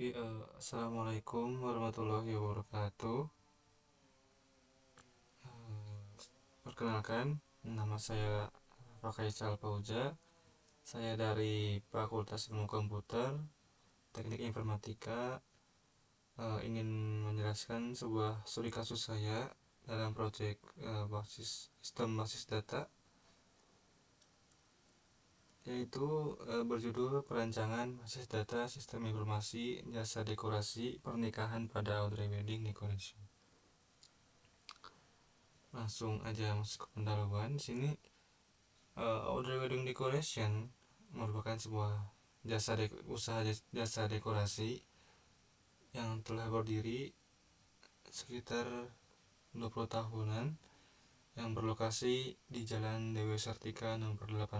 Assalamualaikum warahmatullahi wabarakatuh. Perkenalkan, nama saya Rakaisal Fauza. Saya dari Fakultas Ilmu Komputer, Teknik Informatika. Ingin menjelaskan sebuah studi kasus saya dalam proyek sistem basis data, yaitu berjudul Perancangan Basis Data Sistem Informasi Jasa Dekorasi Pernikahan pada Audrey Wedding Decoration. Langsung aja masuk ke pendahuluan. Di sini Audrey Wedding Decoration merupakan sebuah usaha jasa dekorasi yang telah berdiri sekitar 20 tahunan, yang berlokasi di Jalan Dewi Sartika nomor 18.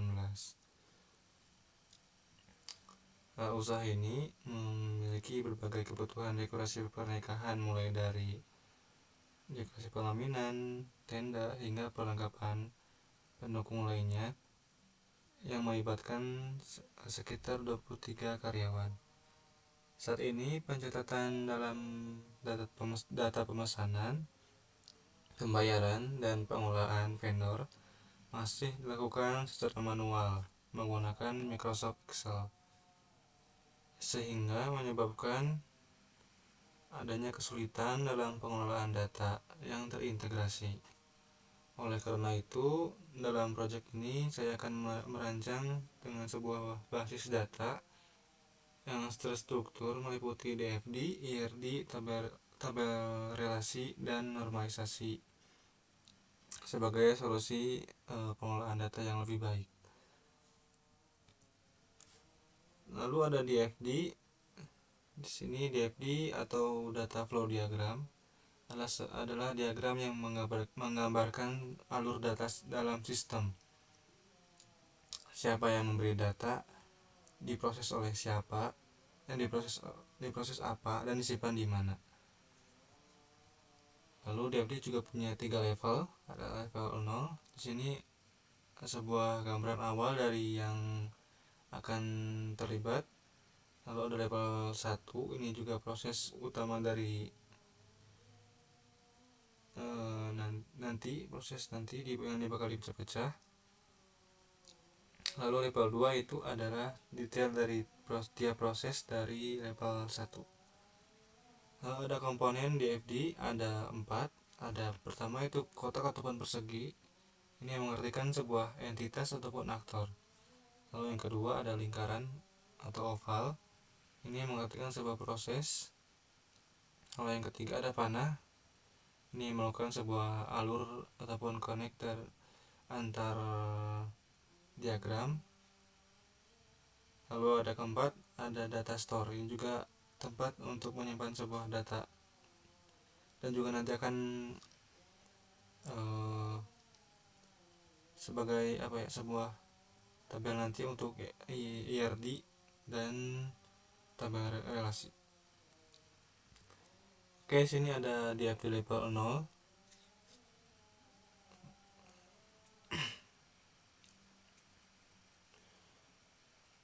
Usaha ini memiliki berbagai kebutuhan dekorasi pernikahan, mulai dari dekorasi pelaminan, tenda, hingga perlengkapan pendukung lainnya, yang melibatkan sekitar 23 karyawan. Saat ini pencatatan dalam data pemesanan, pembayaran, dan pengolahan vendor masih dilakukan secara manual menggunakan Microsoft Excel, sehingga menyebabkan adanya kesulitan dalam pengelolaan data yang terintegrasi. Oleh karena itu, dalam proyek ini saya akan merancang dengan sebuah basis data yang terstruktur meliputi DFD, IRD, tabel relasi, dan normalisasi sebagai solusi pengelolaan data yang lebih baik. Lalu ada DFD. Di sini DFD atau data flow diagram adalah diagram yang menggambarkan alur data dalam sistem. Siapa yang memberi data, diproses oleh siapa, dan diproses apa, dan disimpan di mana. Lalu DFD juga punya 3 level. Ada level 0. Di sini sebuah gambaran awal dari yang akan terlibat. Lalu ada level 1. Ini juga proses utama dari proses nanti yang bakal dipecah-pecah. Lalu level 2 itu adalah detail dari tiap proses dari level 1. Lalu ada komponen DFD, ada 4. Ada pertama itu kotak ataupun persegi. Ini yang mengartikan sebuah entitas ataupun aktor. Lalu yang kedua ada lingkaran atau oval. Ini yang mengartikan sebuah proses. Lalu yang ketiga ada panah. Ini melakukan sebuah alur ataupun konektor antar diagram. Lalu ada keempat, ada data store. Ini juga tempat untuk menyimpan sebuah data, dan juga nanti akan sebagai sebuah tabel nanti untuk IRD dan tabel relasi. Oke, sini ada DFD level 0.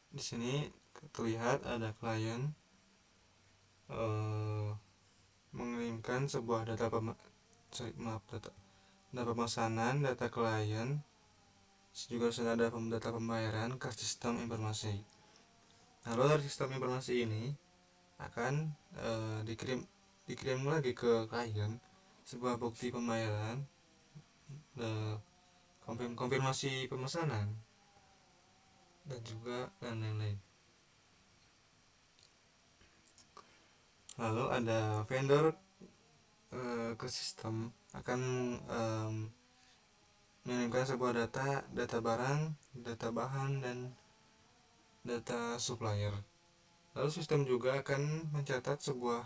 Di sini terlihat ada klien mengirimkan sebuah data pemesanan, data klien, juga sudah ada data pembayaran ke sistem informasi. Lalu dari sistem informasi ini akan dikirim lagi ke klien sebuah bukti pembayaran, konfirmasi pemesanan, dan juga lain-lain. Lalu ada vendor ke sistem akan mengirimkan sebuah data barang, data bahan, dan data supplier. Lalu sistem juga akan mencatat sebuah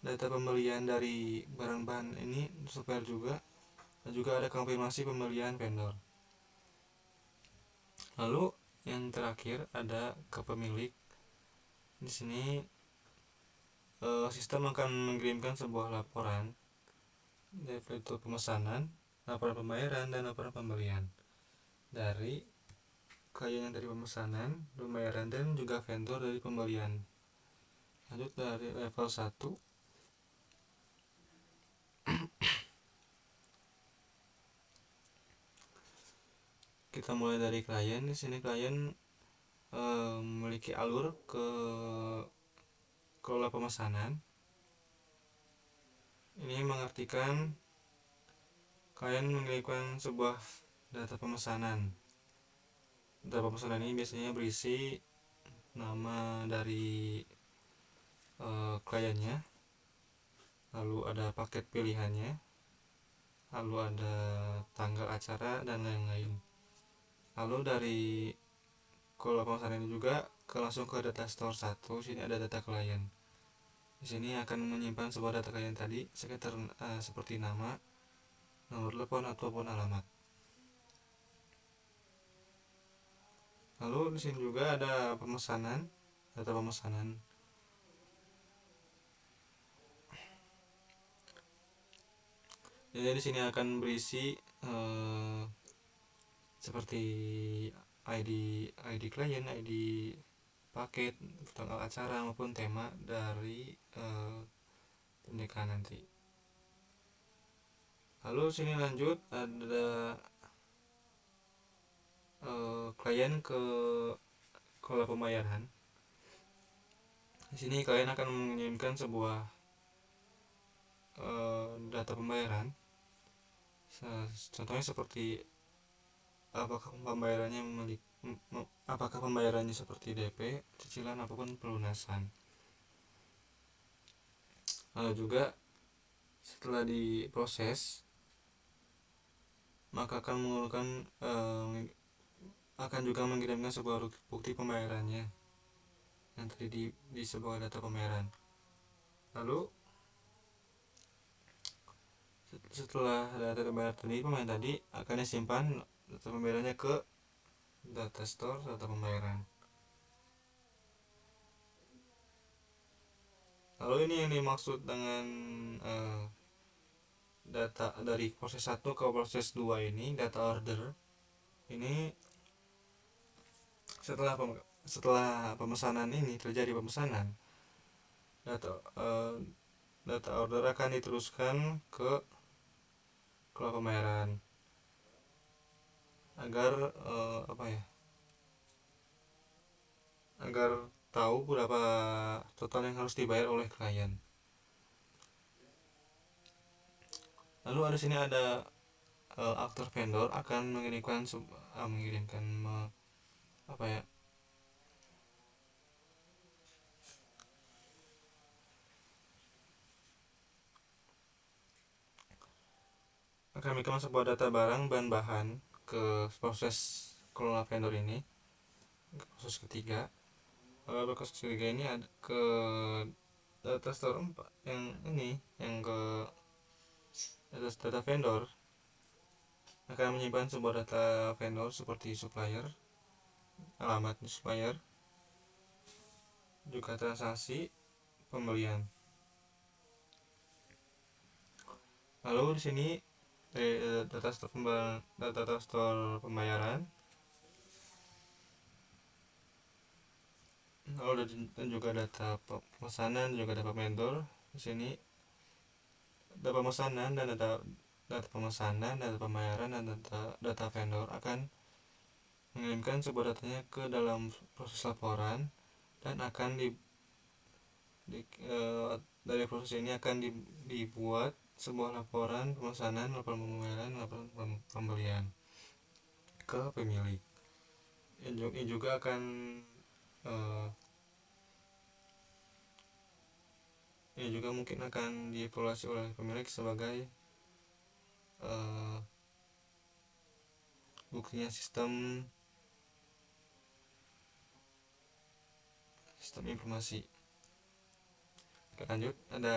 data pembelian dari barang bahan ini, supplier juga, dan juga ada konfirmasi pembelian vendor. Lalu yang terakhir ada ke pemilik. Di sini sistem akan mengirimkan sebuah laporan, yaitu pemesanan, laporan pembayaran, dan laporan pembelian dari klien dari pemesanan, pembayaran, dan juga vendor dari pembelian. Lanjut dari level 1. Kita mulai dari klien. Di sini klien memiliki alur ke kelola pemesanan. Ini mengartikan klien mengirimkan sebuah data pemesanan. Data pemesanan ini biasanya berisi nama dari kliennya, lalu ada paket pilihannya, lalu ada tanggal acara dan lain-lain. Lalu dari kelola pemesanan ini juga langsung ke data store 1. Sini ada data klien. Di sini akan menyimpan sebuah data klien tadi sekitar seperti nama, nomor telepon ataupun alamat. Lalu di sini juga ada pemesanan, data pemesanan. Jadi di sini akan berisi seperti ID klien, ID paket, tanggal acara maupun tema dari pernikahan nanti. Lalu sini lanjut ada klien ke kelola pembayaran. Di sini klien akan mengirimkan sebuah data pembayaran. Contohnya seperti apakah pembayarannya seperti DP, cicilan apapun pelunasan. Lalu juga setelah diproses maka akan juga mengirimkan sebuah bukti pembayarannya yang tadi di sebuah data pembayaran. Lalu setelah data pembayaran tadi akan disimpan data pembayarannya ke data store data pembayaran. Lalu ini yang dimaksud dengan data dari proses 1 ke proses 2 ini, data order ini setelah pemesanan ini terjadi pemesanan, data order akan diteruskan ke kelola pembayaran agar agar tahu berapa total yang harus dibayar oleh klien. Lalu ada sini ada aktor vendor akan mengirimkan akan mengirimkan sebuah data barang dan bahan ke proses kelola vendor ini, ke proses ketiga. Lalu proses ketiga ini ada ke data store 4 yang ke data vendor akan menyimpan sebuah data vendor seperti supplier, alamat supplier, juga transaksi pembelian. Lalu di sini data store pembayaran, lalu dan juga data pemesanan, juga data vendor. Di sini data pemesanan dan data pemesanan, data pembayaran dan data vendor akan mengirimkan sebuah datanya ke dalam proses laporan dan akan dari proses ini akan dibuat sebuah laporan pemesanan, laporan pembayaran, laporan pembelian ke pemilik. Ini juga akan ini juga mungkin akan dievaluasi oleh pemilik sebagai buktinya sistem informasi. Lanjut, ada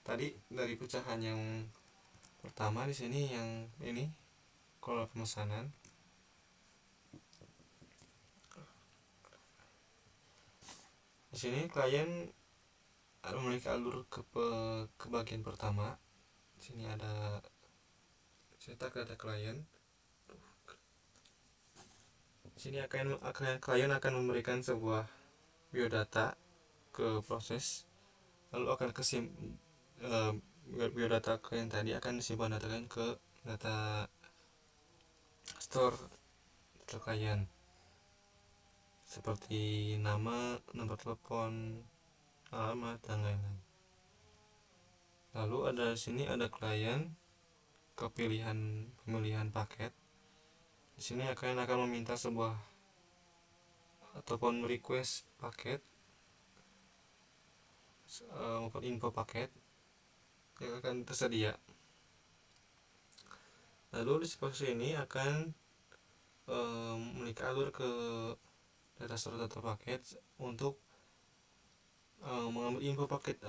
tadi dari pecahan yang pertama di sini yang ini kelola pemesanan. Di sini klien memiliki alur ke bagian pertama. Di sini ada cetak data klien. Di sini klien akan memberikan sebuah biodata ke proses, lalu akan biodata klien tadi akan disimpan data klien ke data store data klien seperti nama, nomor telepon, alamat, dan lain-lain. Lalu ada di sini ada klien pemilihan paket. Di sini klien akan meminta sebuah ataupun request paket, info paket yang akan tersedia. Lalu di proses ini akan memiliki alur ke data store data paket untuk mengambil info paket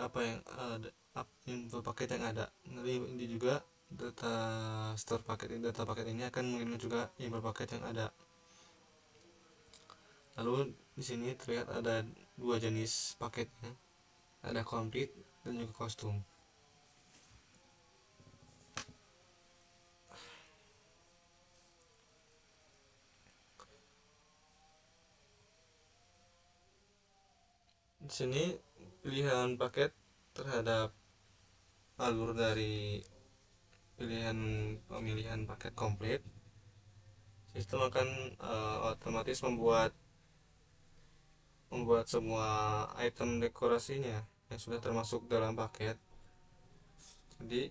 info paket yang ada. Nanti ini juga data paket ini akan mengirim juga info paket yang ada. Lalu di sini terlihat ada dua jenis paketnya, ada complete dan juga custom. Di sini pilihan paket terhadap alur dari pemilihan paket komplit. Sistem akan otomatis membuat semua item dekorasinya yang sudah termasuk dalam paket. Jadi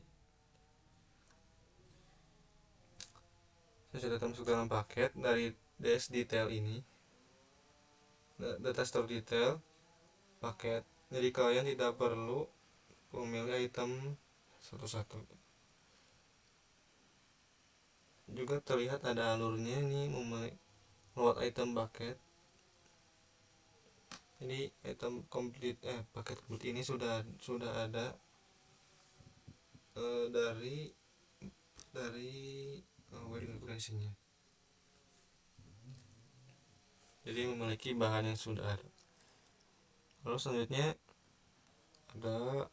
yang sudah termasuk dalam paket dari DS detail ini, data store detail paket. Jadi kalian tidak perlu memilih item satu-satu. Juga terlihat ada alurnya ini membuat item paket. Jadi item paket complete ini sudah ada dari wedding decoration-nya. Jadi memiliki bahan yang sudah ada. Lalu selanjutnya ada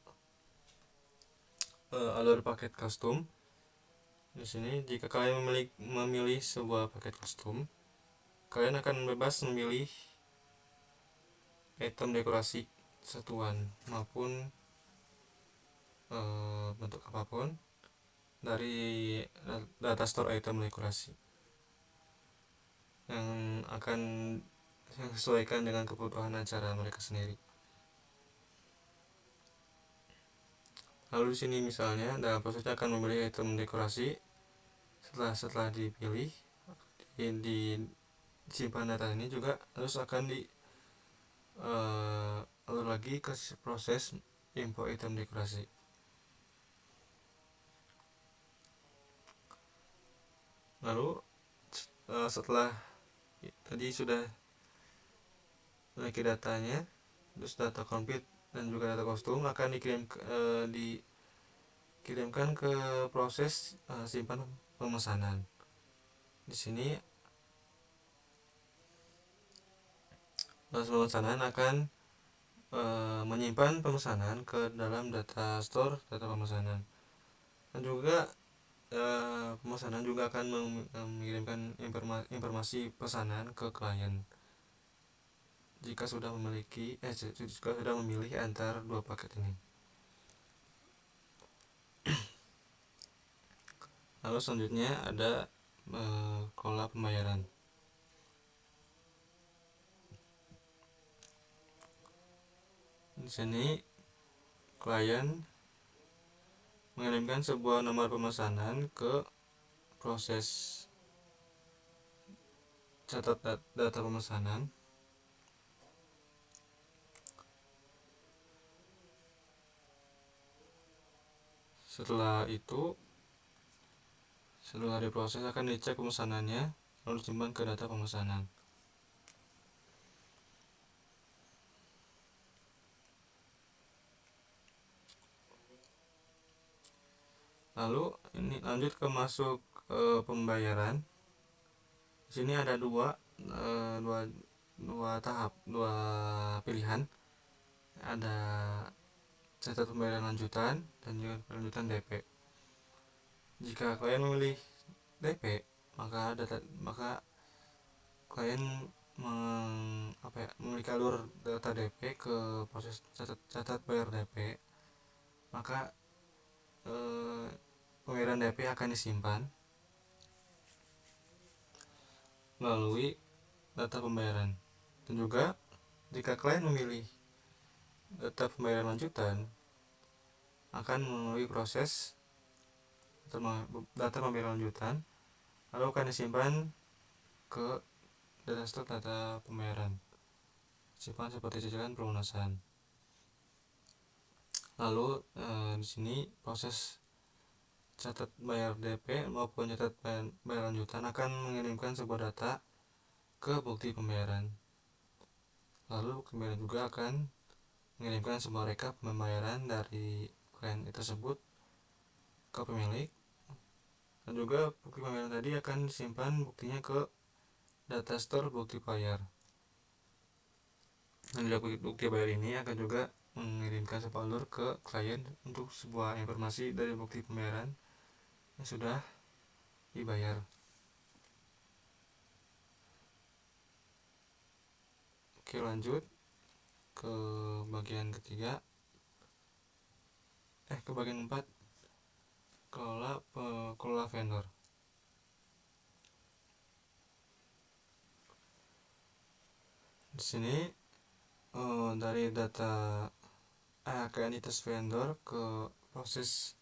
alur paket custom. Di sini jika kalian memilih sebuah paket custom, kalian akan bebas memilih item dekorasi satuan maupun bentuk apapun dari data store item dekorasi yang akan sesuaikan dengan kebutuhan acara mereka sendiri. Lalu di sini misalnya dalam prosesnya akan memilih item dekorasi. Setelah dipilih, disimpan data ini juga terus akan alur lagi ke proses info item dekorasi. Lalu setelah tadi sudah memiliki datanya, terus data complete dan juga data kostum akan dikirimkan ke proses simpan pemesanan. Di sini proses pemesanan akan menyimpan pemesanan ke dalam data store data pemesanan, dan juga pemesanan juga akan mengirimkan informasi pesanan ke klien jika sudah memilih antara dua paket ini. Lalu selanjutnya ada kelola pembayaran. Di sini klien mengirimkan sebuah nomor pemesanan ke proses catat data pemesanan. Setelah diproses akan dicek pemesanannya lalu disimpan ke data pemesanan. Lalu ini lanjut ke masuk pembayaran. Di sini ada dua pilihan. Ada catat pembayaran lanjutan dan juga lanjutan DP. Jika kalian memilih DP, maka klien memiliki alur data DP ke proses catat bayar DP, maka pembayaran DP akan disimpan melalui data pembayaran. Dan juga jika klien memilih data pembayaran lanjutan, akan melalui proses data pembayaran lanjutan, lalu akan disimpan ke data store data pembayaran, simpan seperti cicilan pelunasan. Lalu di sini proses catat bayar DP maupun catat bayar lanjutan akan mengirimkan sebuah data ke bukti pembayaran. Lalu kemudian juga akan mengirimkan sebuah rekap pembayaran dari klien tersebut ke pemilik, dan juga bukti pembayaran tadi akan disimpan buktinya ke data store bukti bayar. Dan bukti bayar ini akan juga mengirimkan sebuah alur ke klien untuk sebuah informasi dari bukti pembayaran yang sudah dibayar. Oke, lanjut ke bagian ketiga, ke bagian 4, kelola vendor. Di sini dari data ke entitas vendor ke proses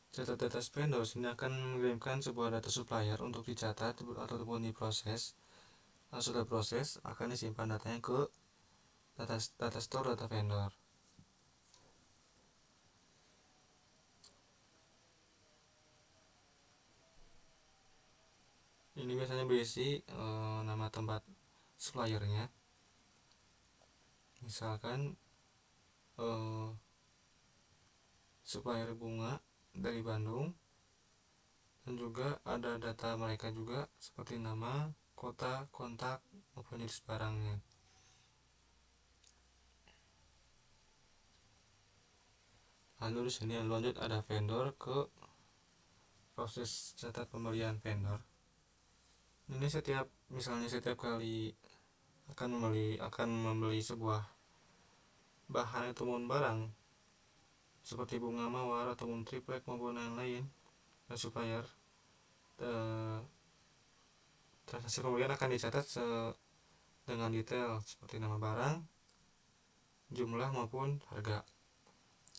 catat data vendor, sini akan mengirimkan sebuah data supplier untuk dicatat ataupun diproses. Lalu sudah proses, akan disimpan datanya ke data store data vendor. Ini biasanya berisi nama tempat suppliernya, misalkan supplier bunga dari Bandung, dan juga ada data mereka juga seperti nama, kota, kontak maupun jenis barangnya. Lalu di sini lanjut ada vendor ke proses catat pembelian vendor. Ini misalnya setiap kali akan membeli sebuah bahan ataupun barang seperti bunga mawar ataupun triplek maupun lain-lain, dan supplier, transaksi pembelian akan dicatat dengan detail seperti nama barang, jumlah maupun harga.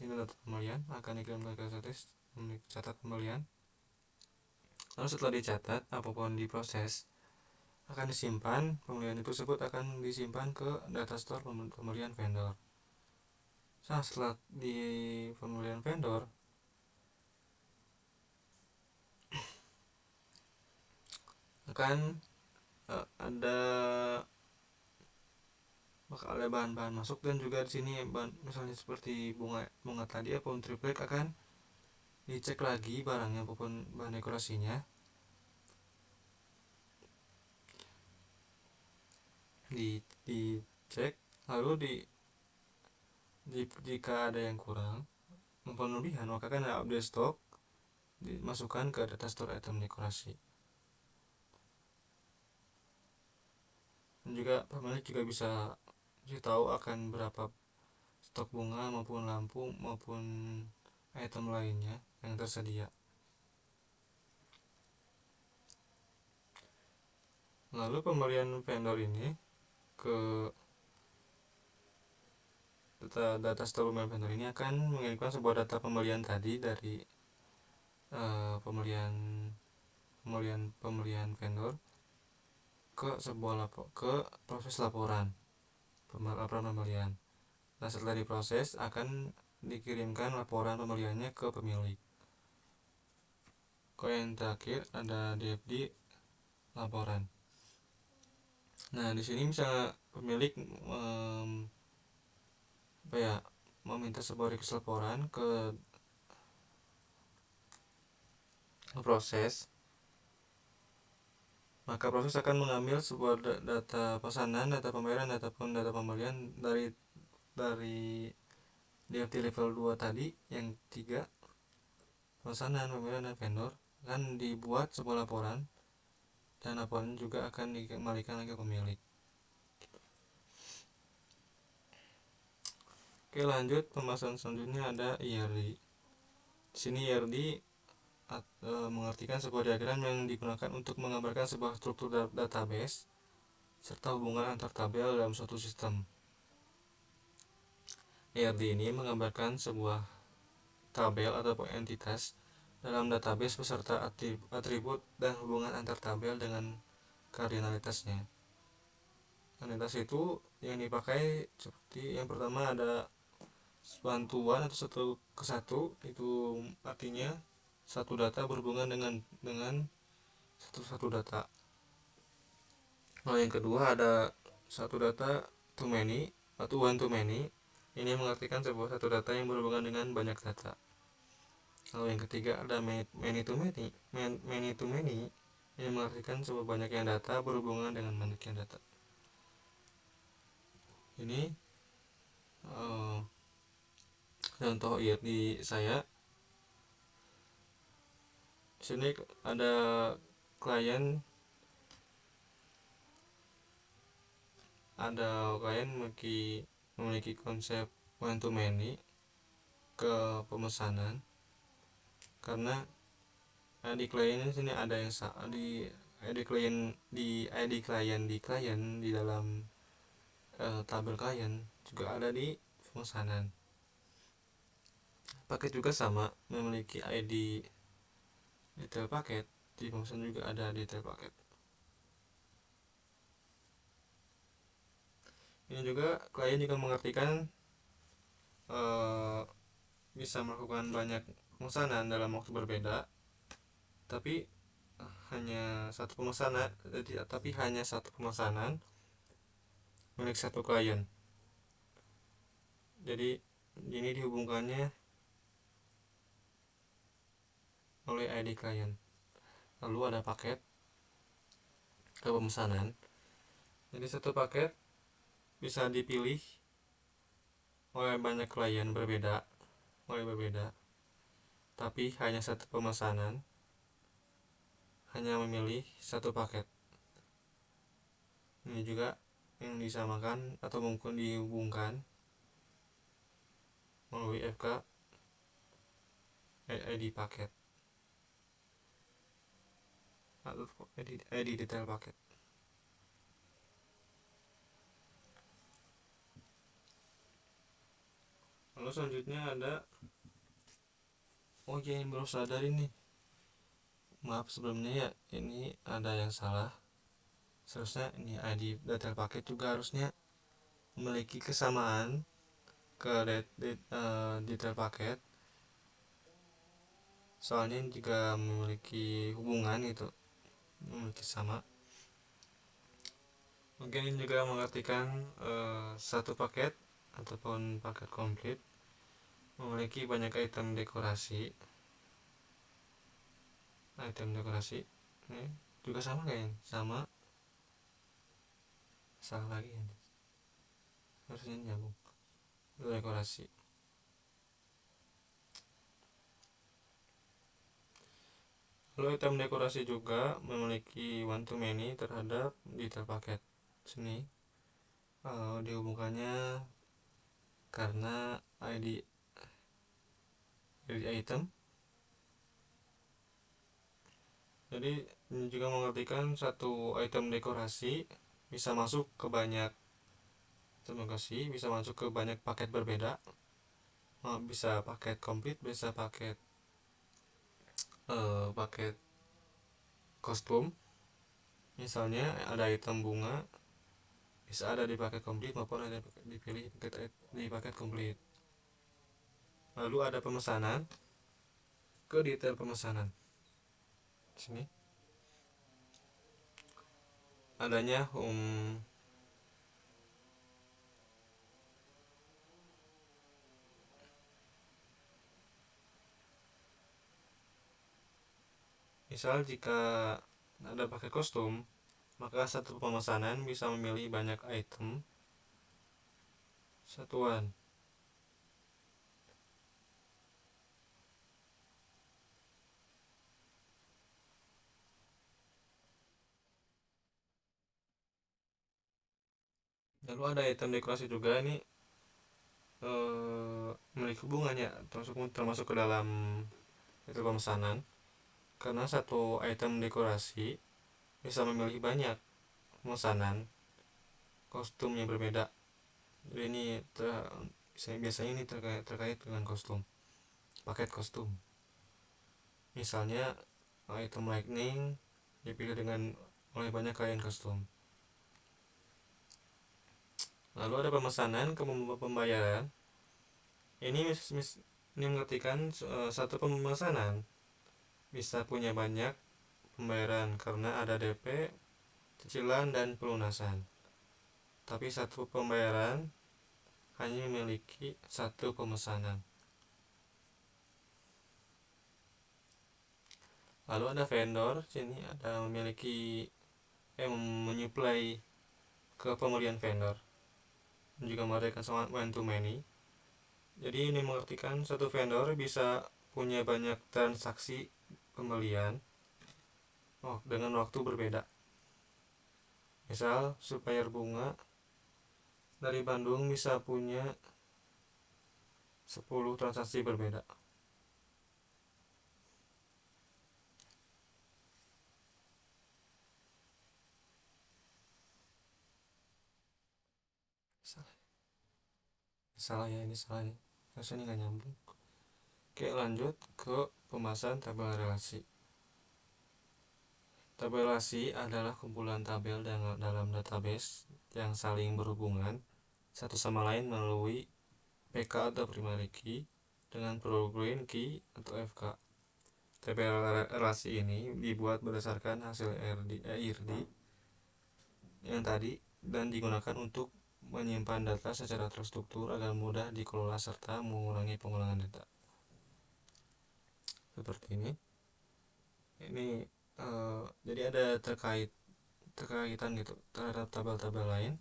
Ini data pembelian akan dikirimkan ke catat pembelian. Lalu setelah dicatat apapun diproses, akan disimpan, pembelian tersebut akan disimpan ke data store pembelian vendor. Nah, setelah di pembelian vendor, akan bakal ada bahan-bahan masuk, dan juga di sini misalnya seperti bunga tadi ataupun triplek, akan dicek lagi barangnya maupun bahan dekorasinya, dicek, lalu jika ada yang kurang maupun lebihan, maka akan ada update stok, dimasukkan ke data store item dekorasi. Dan juga pemilik juga bisa tahu akan berapa stok bunga maupun lampu maupun item lainnya yang tersedia. Lalu pembelian vendor ini ke data store pembelian vendor ini akan mengirimkan sebuah data pembelian tadi dari pembelian vendor ke proses laporan pembelian. Nah, setelah diproses akan dikirimkan laporan pembeliannya ke pemilik. Yang terakhir ada DFD laporan. Nah, di sini misalnya pemilik meminta sebuah request laporan ke proses, maka proses akan mengambil sebuah data pesanan, data pembayaran, ataupun data pembelian dari DFD level 2 tadi, yang 3, pesanan, pembayaran, dan vendor, kan dibuat sebuah laporan dan laporan juga akan dikembalikan lagi ke pemilik. Oke, lanjut pembahasan selanjutnya ada IRD. Di sini IRD mengartikan sebuah diagram yang digunakan untuk menggambarkan sebuah struktur database serta hubungan antar tabel dalam suatu sistem. IRD ini menggambarkan sebuah tabel atau entitas dalam database beserta atribut dan hubungan antar tabel dengan kardinalitasnya. Entitas itu yang dipakai seperti yang pertama ada bantuan atau satu ke satu, itu artinya satu data berhubungan dengan satu data. Lalu yang kedua ada satu data to many atau one to many. Ini mengartikan sebuah satu data yang berhubungan dengan banyak data. Lalu yang ketiga ada many to many. Many to many ini mengartikan sebuah banyak yang data berhubungan dengan banyak yang data. Ini contoh IRD saya. Di sini ada klien memiliki konsep one to many ke pemesanan, karena di klien ini sini ada yang di klien di dalam tabel klien juga ada di pemesanan. Paket juga sama, memiliki ID detail paket, di pemesanan juga ada detail paket. Ini juga klien juga mengartikan bisa melakukan banyak pemesanan dalam waktu berbeda, tapi hanya satu pemesanan milik satu klien. Jadi ini dihubungkannya oleh ID klien. Lalu ada paket ke pemesanan. Jadi satu paket bisa dipilih oleh banyak klien berbeda, tapi hanya satu pemesanan hanya memilih satu paket. Ini juga yang disamakan atau mungkin dihubungkan melalui FK ID paket atau ID detail paket. Lalu selanjutnya ada yang baru sadar ini, maaf sebelumnya ya, ini ada yang salah. Seharusnya ini ID detail paket juga harusnya memiliki kesamaan ke detail paket, soalnya juga memiliki hubungan gitu, memiliki sama. Mungkin ini juga mengartikan satu paket ataupun paket komplit memiliki banyak item dekorasi. Ini juga sama kayaknya, sama, salah lagi, harusnya nyambung, dekorasi. Lalu item dekorasi juga memiliki one to many terhadap detail paket. Sini dihubungkannya karena ID item. Jadi ini juga mengartikan satu item dekorasi bisa masuk ke banyak paket berbeda. Bisa paket komplit, bisa paket kostum. Misalnya ada item bunga, bisa ada di paket komplit maupun ada dipilih di paket komplit. Lalu ada pemesanan ke detail pemesanan. Sini adanya misal jika ada paket kostum, maka satu pemesanan bisa memilih banyak item satuan. Lalu ada item dekorasi juga, ini memiliki hubungannya termasuk ke dalam itu pemesanan, karena satu item dekorasi bisa memilih banyak pemesanan kostum yang berbeda. Jadi ini biasanya ini terkait dengan kostum, paket kostum. Misalnya item lightning dipilih dengan oleh banyak klien kostum. Lalu ada pemesanan ke pembayaran. Ini mengartikan satu pemesanan bisa punya banyak pembayaran karena ada DP, cicilan, dan pelunasan. Tapi satu pembayaran hanya memiliki satu pemesanan. Lalu ada vendor, sini ada menyuplai ke pembelian vendor, juga mengadakan sangat one to many. Jadi ini mengartikan satu vendor bisa punya banyak transaksi pembelian dengan waktu berbeda. Misal supplier bunga dari Bandung bisa punya 10 transaksi berbeda. Salah ya, ini salah ya, harusnya ini nggak nyambung. Oke, lanjut ke pembahasan tabel relasi. Tabel relasi adalah kumpulan tabel dalam database yang saling berhubungan satu sama lain melalui PK atau primary key dengan progress key atau FK. Tabel relasi ini dibuat berdasarkan hasil IRD yang tadi dan digunakan untuk menyimpan data secara terstruktur agar mudah dikelola serta mengurangi pengulangan data. Seperti ini. Jadi ada terkaitan gitu terhadap tabel-tabel lain.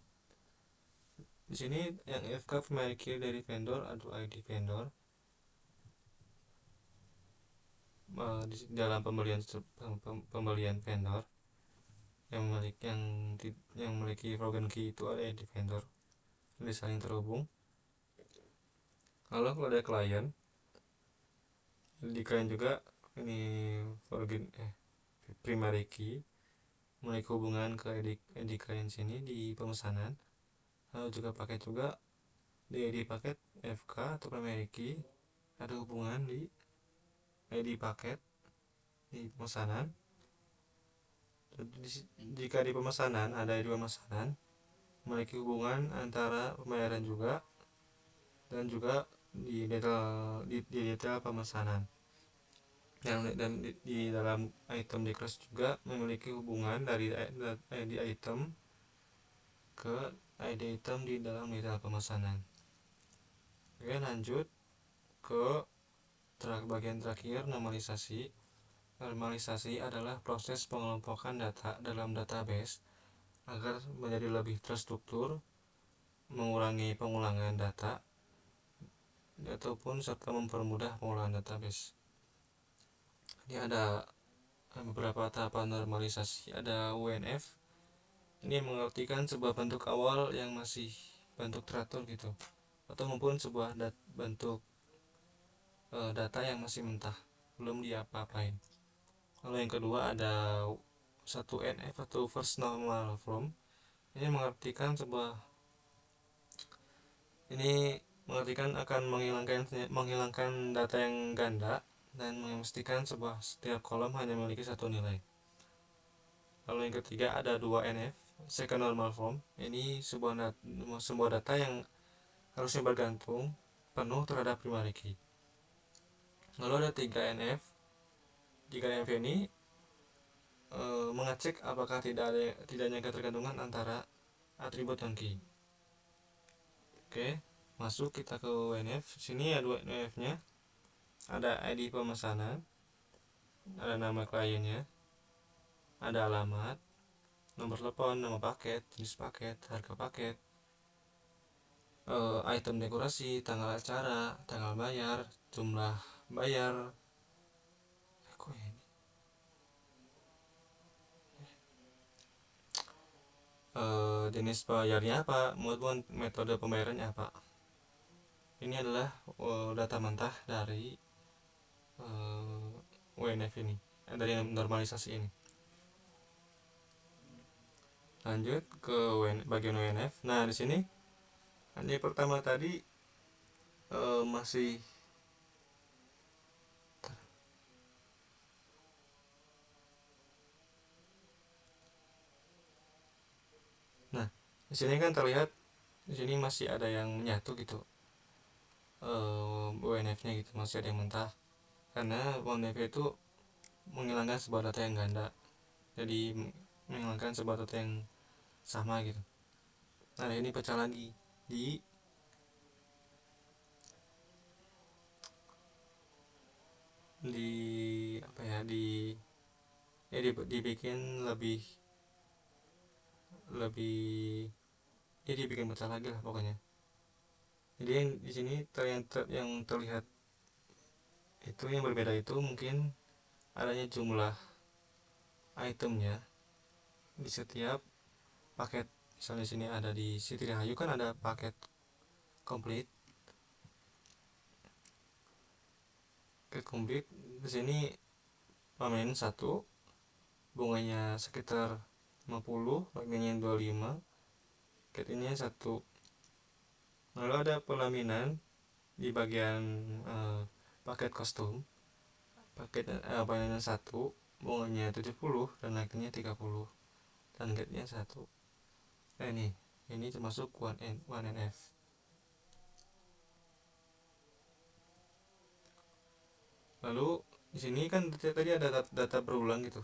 Di sini yang FK primary key dari vendor atau ID vendor di dalam pembelian vendor yang memiliki program key itu ada ID vendor, jadi saling terhubung. Lalu kalau ada klien, di klien juga ini primary key memiliki hubungan ke ID klien sini di pemesanan. Lalu juga paket juga di ID paket FK atau primary key ada hubungan di ID paket di pemesanan. Jika di pemesanan ada ID pemesanan memiliki hubungan antara pembayaran juga dan juga di detail pemesanan. Dan di dalam item declaration juga memiliki hubungan dari ID item ke ID item di dalam detail pemesanan. Oke, lanjut ke bagian terakhir, normalisasi. Normalisasi adalah proses pengelompokan data dalam database agar menjadi lebih terstruktur, mengurangi pengulangan data ataupun serta mempermudah pengolahan database. Ini ada beberapa tahapan normalisasi. Ada UNF, ini mengartikan sebuah bentuk awal yang masih bentuk teratur gitu, atau maupun sebuah bentuk data yang masih mentah, belum diapa-apain. Lalu yang kedua ada 1NF atau first normal form. Ini mengartikan akan menghilangkan data yang ganda dan memastikan setiap kolom hanya memiliki satu nilai. Lalu yang ketiga ada 2NF, second normal form. Ini sebuah data yang harusnya bergantung penuh terhadap primary key. Lalu ada 3NF. 3NF ini mengecek apakah tidaknya ketergantungan antara atribut dan key. Oke, masuk kita ke UNF. Sini ya 2NF-nya. Ada ID pemesanan, ada nama kliennya, ada alamat, nomor telepon, nama paket, jenis paket, harga paket, item dekorasi, tanggal acara, tanggal bayar, jumlah bayar. jenis bayarnya apa, maupun metode pembayarannya apa. Ini adalah data mentah dari WNF ini, dari normalisasi ini. Lanjut ke bagian WNF. Nah, di sini yang pertama tadi masih nah, di sini kan terlihat di sini masih ada yang menyatu gitu, WNF-nya gitu, masih ada yang mentah karena WNF itu menghilangkan sebuah data yang ganda, jadi menghilangkan sebuah data yang sama gitu. Nah, ini pecah lagi di apa ya, dibikin lebih lebih ya dibikin pecah lagi lah pokoknya. Jadi yang di sini yang terlihat itu yang berbeda itu mungkin adanya jumlah itemnya di setiap paket. Misalnya di sini ada di Siti Rahayu kan ada paket komplit. Di sini pemain 1, bunganya sekitar 50, harganya 25, paket ini 1. Lalu ada pelaminan di bagian paket kostum. Paket pemain 1, bunganya 70 dan naiknya 30, dan gate-nya 1. Nah, ini termasuk 1NF. Lalu di sini kan tadi ada data berulang gitu.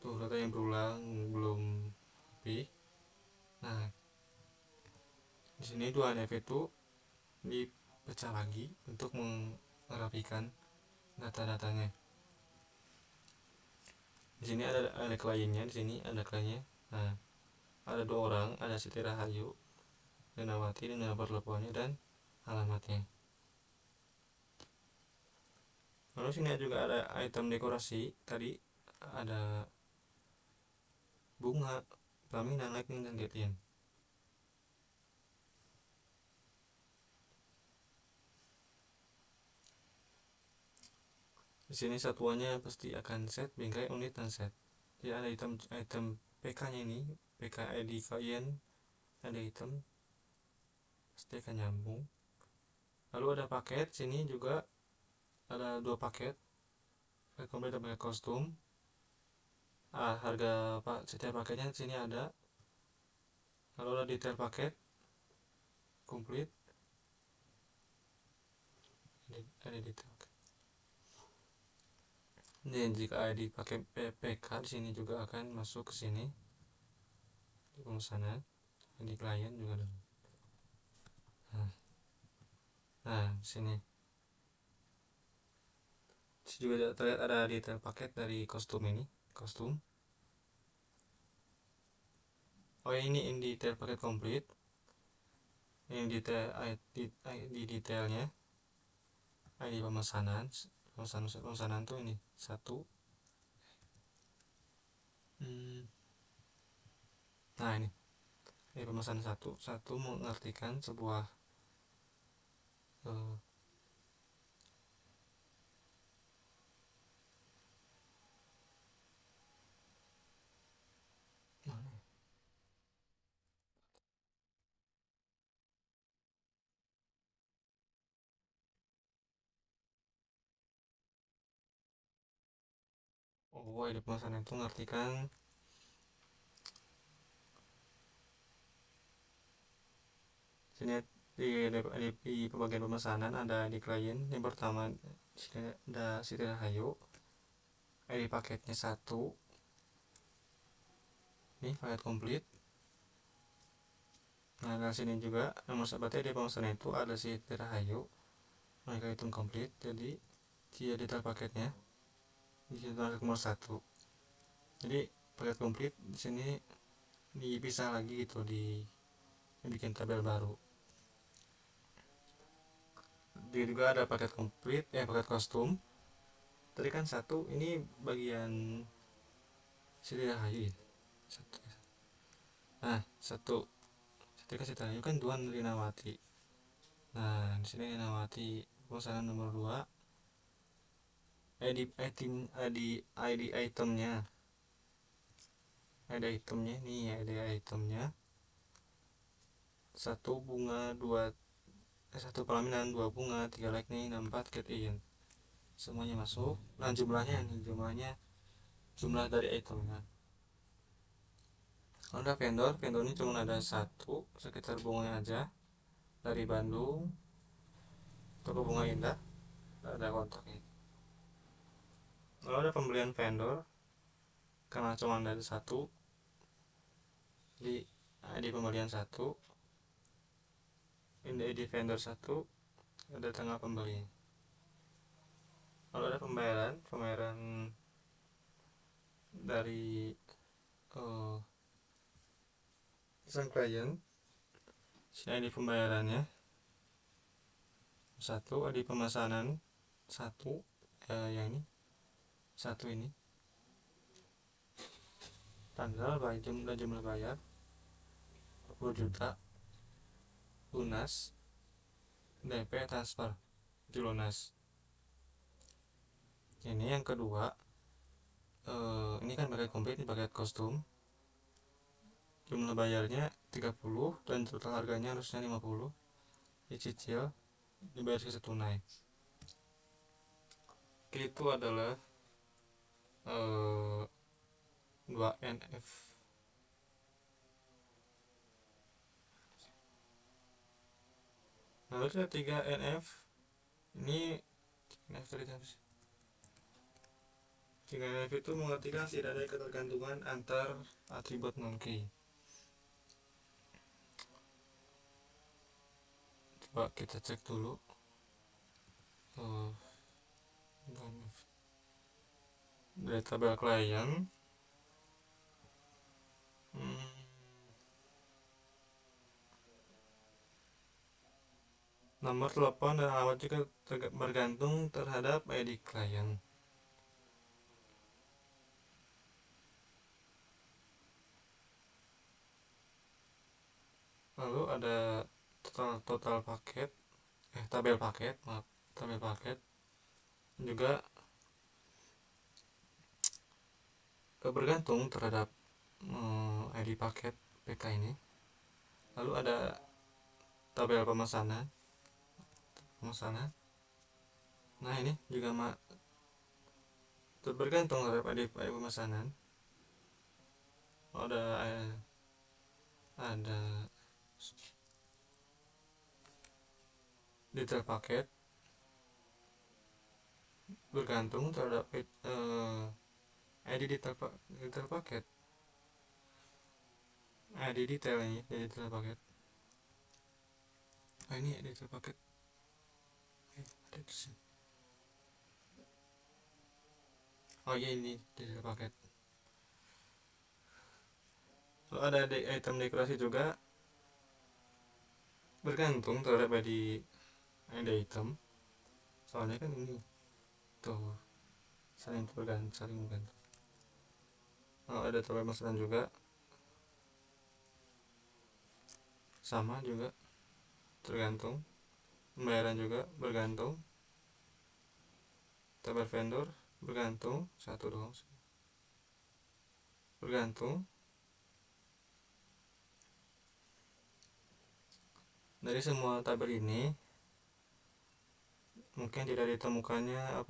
Tuh, data yang berulang belum lebih. Nah, di sini 2NF itu dipecah lagi untuk merapikan data-datanya. Di sini ada kliennya, di sini ada kliennya. Nah, ada 2 orang, ada Siti Rahayu, Renawati, dan nomor teleponnya dan alamatnya. Lalu sini juga ada item dekorasi. Tadi ada bunga, pelaminan, lightning, dan guardian. Di sini satuannya pasti akan set, bingkai, unit, dan set. Jadi ada item PK-nya ini, PK ID klien, ada item pasti akan nyambung. Lalu ada paket, sini juga ada 2 paket, komplit dan paket kostum. Harga setiap paketnya sini ada. Lalu ada detail paket komplit, ada detail. Dan jika ID pakai PPK di sini juga akan masuk ke sini di pemesanan, di klien juga ada. Nah, sini juga terlihat ada detail paket dari kostum ini, kostum. Oh, ini detail paket komplit. Ini detailnya ID pemesanan tuh ini 1. Nah, ini pemesanan 1 mengartikan sebuah ID pemesanan itu mengartikan sini di pembagian pemesanan ada di klien. Yang pertama ada Siti Rahayu, ID paketnya 1. Ini paket komplit. Nah, dari sini juga nomor berarti di pemesanan itu ada Siti Rahayu, mereka hitung komplit. Jadi dia detail paketnya di sini nomor 1. Jadi paket komplit di sini dipisah lagi gitu, dibikin tabel baru. Dia juga ada paket komplit, paket kostum. Tadi kan 1, ini bagian Siti Rahayu ya. 1. Nah, satu saya kasih tahu kan Tuan Rinawati. Nah, di sini Rinawati pemesanan nomor 2, ID itemnya. ID itemnya satu pelaminan, 2 bunga, 3 lightning, 4 get in. Semuanya masuk. Dan jumlahnya jumlah dari itemnya. Kalau ada vendornya cuma ada satu, sekitar bunganya aja, dari Bandung, toko bunga indah, ada kontaknya. Kalau ada pembelian vendor, karena cuma ada satu, di ID pembelian satu, ini ID vendor satu, ada tanggal pembeli. Kalau ada pembayaran dari sang klien, sini ID pembayarannya satu, ID pemesanan satu, yang ini satu, ini tanggal bayar, jumlah bayar 20 juta, lunas, DP transfer itu lunas. Ini yang kedua, ini kan paket komplit, ini paket kostum, jumlah bayarnya 30 dan total harganya harusnya 50, dicicil, dibayar secara tunai. Itu adalah 2 NF. Lalu ada 3 NF. Ini NF tadi apa sih? 3 NF itu mengartikan tidak ada ketergantungan antar atribut non-key. Coba kita cek dulu. Dari tabel klien, nomor telepon dan alamat juga bergantung terhadap ID klien. Lalu ada total paket, tabel paket juga bergantung terhadap ID paket PK ini. Lalu ada tabel pemesanan. Nah, ini juga bergantung terhadap ID pemesanan. Ada detail paket bergantung terhadap ID detail paket. ID detail ini detail paket. Ini detail paket. Ada di sini. Oh iya, ini detail paket. Lalu ada item dekorasi juga bergantung terhadap ID item. Soalnya kan ini tuh saling bergantung. Ada tabel pemesanan juga sama juga tergantung, pembayaran juga bergantung, tabel vendor bergantung, satu doang bergantung. Dari semua tabel ini mungkin tidak ditemukannya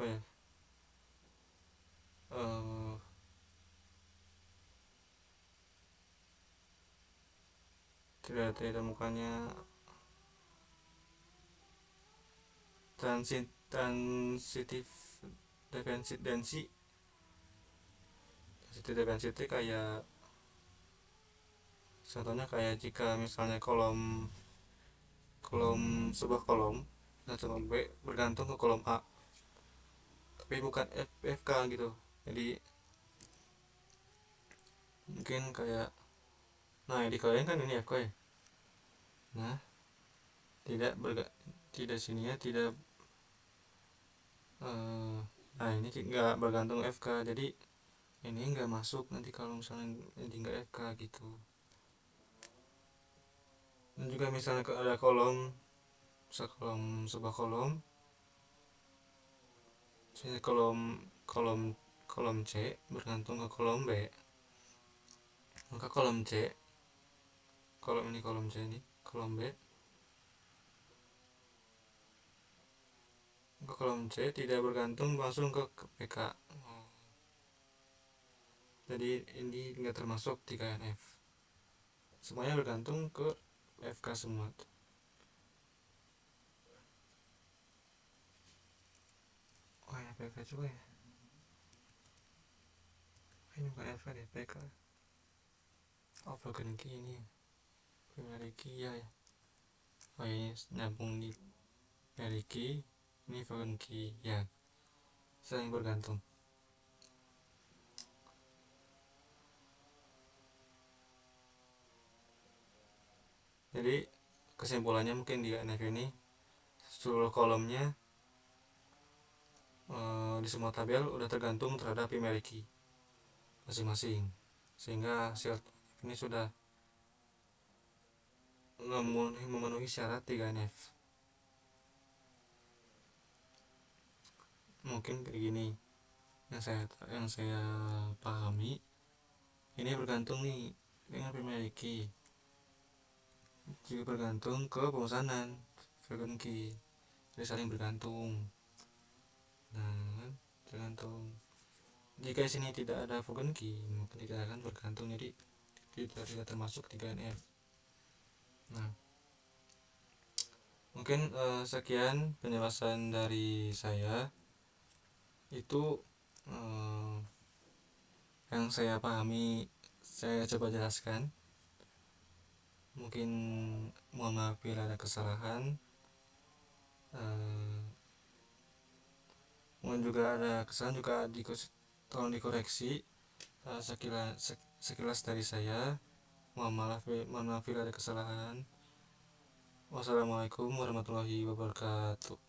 tidak ditemukannya transitive density kayak contohnya kayak jika misalnya sebuah kolom colom B bergantung ke kolom A tapi bukan FK gitu. Jadi mungkin kayak, nah di kalian kan ini FK ya. Nah, tidak sini ya, tidak nah ini nggak bergantung FK, jadi ini nggak masuk nanti kalau misalnya jadi nggak FK gitu. Dan juga misalnya ada kolom, sebuah kolom, misalnya kolom kolom C bergantung ke kolom B, maka kolom C ini kolom B, maka kolom C tidak bergantung langsung ke PK. Jadi ini nggak termasuk 3NF, semuanya bergantung ke FK semua. Oh ya, PK juga ya, ini bukan FK deh, PK. Oh, broken key ini primary key ya. Oh ini nyambung di primary key, ini broken key ya, saling bergantung. Jadi kesimpulannya mungkin di NF ini seluruh kolomnya di semua tabel udah tergantung terhadap primary key masing-masing, sehingga hasil ini sudah memenuhi syarat 3NF. Mungkin kayak gini yang saya pahami, ini bergantung nih dengan primary key, juga bergantung ke pemesanan broken key, jadi saling bergantung. Nah, tergantung. Jika di sini tidak ada broken key, maka tidak akan bergantung, jadi tidak termasuk 3NF. Nah, mungkin sekian penjelasan dari saya. Itu yang saya pahami, saya coba jelaskan. Mungkin mohon maaf bila ada kesalahan. Mungkin juga ada kesalahan juga tolong dikoreksi. Sekilas dari saya. Mohon maaf bila ada kesalahan. Wassalamualaikum warahmatullahi wabarakatuh.